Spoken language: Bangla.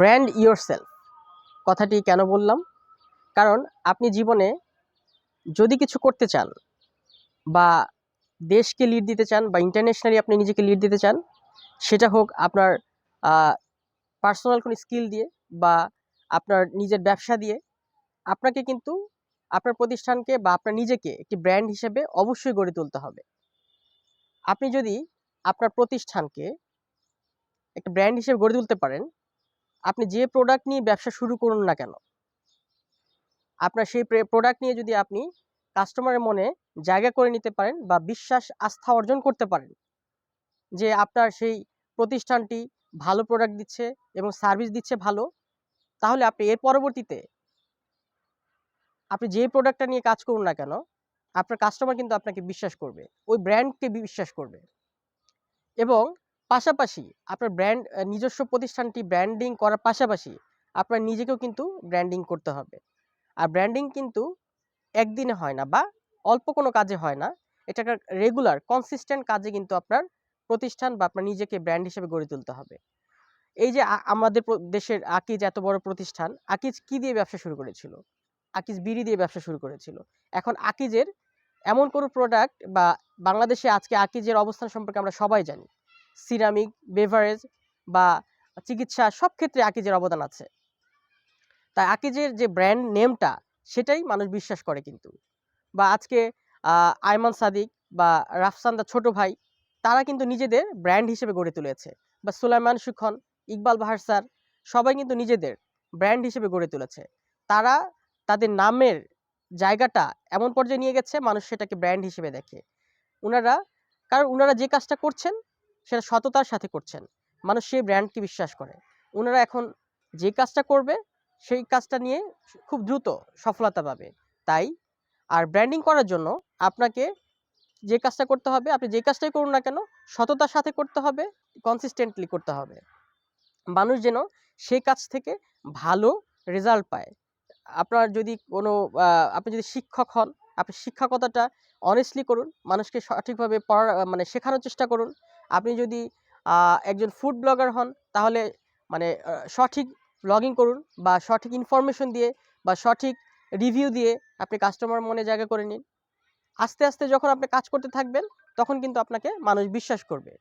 ব্র্যান্ড ইয়োরসেলফ কথাটি কেন বললাম? কারণ আপনি জীবনে যদি কিছু করতে চান বা দেশকে লিড দিতে চান বা ইন্টারন্যাশনালি আপনি নিজেকে লিড দিতে চান, সেটা হোক আপনার পার্সোনাল কোনো স্কিল দিয়ে বা আপনার নিজের ব্যবসা দিয়ে, আপনাকে কিন্তু আপনার প্রতিষ্ঠানকে বা আপনার নিজেকে একটি ব্র্যান্ড হিসেবে অবশ্যই গড়ে তুলতে হবে। আপনি যদি আপনার প্রতিষ্ঠানকে একটা ব্র্যান্ড হিসেবে গড়ে তুলতে পারেন, আপনি যে প্রোডাক্ট নিয়ে ব্যবসা শুরু করুন না কেন, আপনার সেই প্রোডাক্ট নিয়ে যদি আপনি কাস্টমারের মনে জায়গা করে নিতে পারেন বা বিশ্বাস আস্থা অর্জন করতে পারেন যে আপনার সেই প্রতিষ্ঠানটি ভালো প্রোডাক্ট দিচ্ছে এবং সার্ভিস দিচ্ছে ভালো, তাহলে আপনি এর পরবর্তীতে আপনি যে প্রোডাক্টটা নিয়ে কাজ করুন না কেন, আপনার কাস্টমার কিন্তু আপনাকে বিশ্বাস করবে, ওই ব্র্যান্ডকে বিশ্বাস করবে। এবং পাশাপাশি আপনার ব্র্যান্ড নিজস্ব প্রতিষ্ঠানটি ব্র্যান্ডিং করার পাশাপাশি আপনার নিজেকেও কিন্তু ব্র্যান্ডিং করতে হবে। আর ব্র্যান্ডিং কিন্তু একদিনে হয় না বা অল্প কোনো কাজে হয় না, এটা একটা রেগুলার কনসিস্টেন্ট কাজে কিন্তু আপনার প্রতিষ্ঠান বা আপনার নিজেকে ব্র্যান্ড হিসেবে গড়ে তুলতে হবে। এই যে আমাদের দেশের আকিজ এত বড় প্রতিষ্ঠান, আকিজ কি দিয়ে ব্যবসা শুরু করেছিল? আকিজ বিড়ি দিয়ে ব্যবসা শুরু করেছিল। এখন আকিজের এমন কোনো প্রোডাক্ট বা বাংলাদেশে আজকে আকিজের অবস্থান সম্পর্কে আমরা সবাই জানি। সিরামিক, বেভারেজ বা চিকিৎসা সব ক্ষেত্রে আকিজের অবদান আছে। তাই আকিজের যে ব্র্যান্ড নেমটা, সেটাই মানুষ বিশ্বাস করে কিন্তু। বা আজকে আয়মান সাদিক বা রাফসান্দা ছোট ভাই, তারা কিন্তু নিজেদের ব্র্যান্ড হিসেবে গড়ে তুলেছে। বা সুলাইমান সুখন, ইকবাল বাহার স্যার, সবাই কিন্তু নিজেদের ব্র্যান্ড হিসেবে গড়ে তুলেছে। তারা তাদের নামের জায়গাটা এমন পর্যায়ে নিয়ে গেছে, মানুষ সেটাকে ব্র্যান্ড হিসেবে দেখে। উনারা, কারণ উনারা যে কাজটা করছেন সেটা সততার সাথে করছেন, মানুষ সেই ব্র্যান্ডকে বিশ্বাস করে। উনারা এখন যে কাজটা করবে সেই কাজটা নিয়ে খুব দ্রুত সফলতা পাবে। তাই আর ব্র্যান্ডিং করার জন্য আপনাকে যে কাজটা করতে হবে, আপনি যে কাজটাই করুন না কেন, সততার সাথে করতে হবে, কনসিস্টেন্টলি করতে হবে। মানুষ যেন সেই কাজ থেকে ভালো রেজাল্ট পায়। আপনার যদি কোনো আপনি যদি শিক্ষক হন, আপনি শিক্ষকতাটা অনেস্টলি করুন, মানুষকে সঠিকভাবে মানে শেখানোর চেষ্টা করুন। আপনি যদি একজন ফুড ব্লগার হন, তাহলে মানে সঠিক ব্লগিং করুন বা সঠিক ইনফরমেশন দিয়ে বা সঠিক রিভিউ দিয়ে আপনি কাস্টমার মনে জায়গা করে নিন। আস্তে আস্তে যখন আপনি কাজ করতে থাকবেন, তখন কিন্তু আপনাকে মানুষ বিশ্বাস করবে।